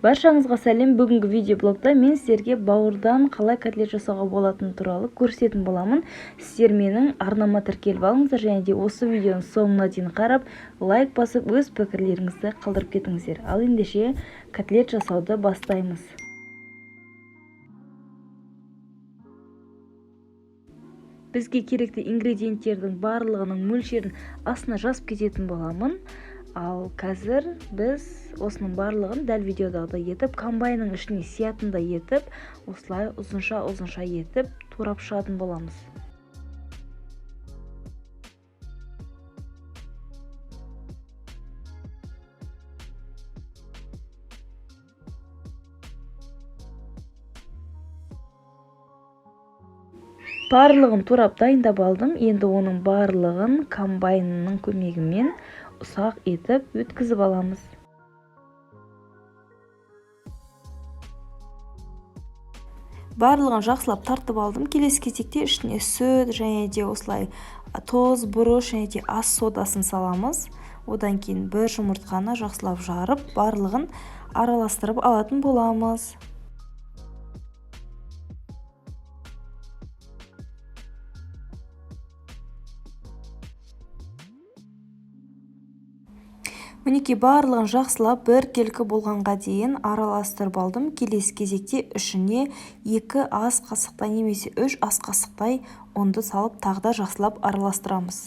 Баршаңызға сәлем. Бүгінгі видеоблогта мен сіздерге бауырдан қалай котлет жасауға болатыны туралы көрсететін боламын. Сіздер менің арнама тіркеліп алыңыздар және де осы видеоның соңына дейін қарап, лайк басып, өз пікірлеріңізді қалдырып кетіңіздер. Ал ендеше котлет жасауды бастаймыз. Бізге керекті ингредиенттердің барлығының мөлшерін астына жазып кететін боламын. Ал қазір біз осының барлығын дәл видеодағыдай етіп, комбайнның ішіне сиятындай етіп, осылай ұзынша етіп турап шығатын боламыз. Барлығын турап дайындап алдым. Енді оның барлығын комбайнның көмегімен ұсақ етіп өткізіп аламыз. Барлығын жақсылап тартып алдым. Келесі кезекте ішіне сүт және де осылай тоз, бұрыш және де ас содасын саламыз. Одан кейін бір жұмыртқаны жақсылап жарып, барлығын араластырып алатын боламыз. Мінекей барлығын жақсылап біркелкі болғанға дейін араластырып алдым. Келесі кезекте ішіне 2 ас қасықтай немесе 3 ас қасықтай ұнды салып тағы да жақсылап араластырамыз.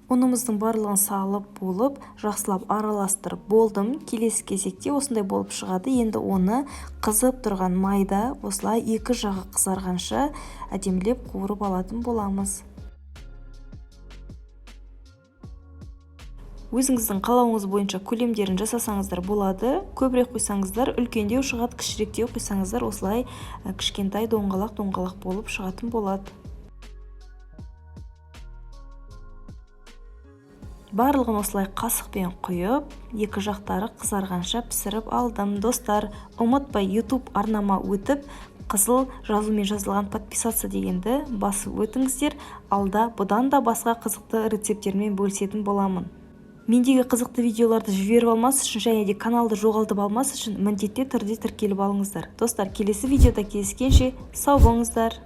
Ұнымыздың барлығын салып болып, жақсылап араластырып болдым. Келесі кезекте осындай болып шығады. Енді оны қызып тұрған майда осылай 2 жағы қызарғанша әдемілеп қуырып алатын боламыз. Өзіңіздің қалауыңыз бойынша көлемдерін жасасаңыздар болады. Көбірек қойсаңыздар үлкендеу шығады, кішіректеу қойсаңыздар осылай кішкентай доңғалақ болып шығатын болады. Барлығын осылай қасықпен құйып, 2 жақтары қызарғанша пісіріп алдым. Достар, ұмытпай YouTube арнама өтіп, қызыл жазумен жазылған подписаться дегенді басып өтіңіздер. Алда бұдан да басқа қызықты рецепттермен бөлісетін боламын. Мендегі қызықты видеоларды жіберіп алмас үшін және де каналды жоғалтып алмас үшін міндетті түрде тіркеліп алыңыздар. Достар, келесі видеода кездескенше сау болыңыздар.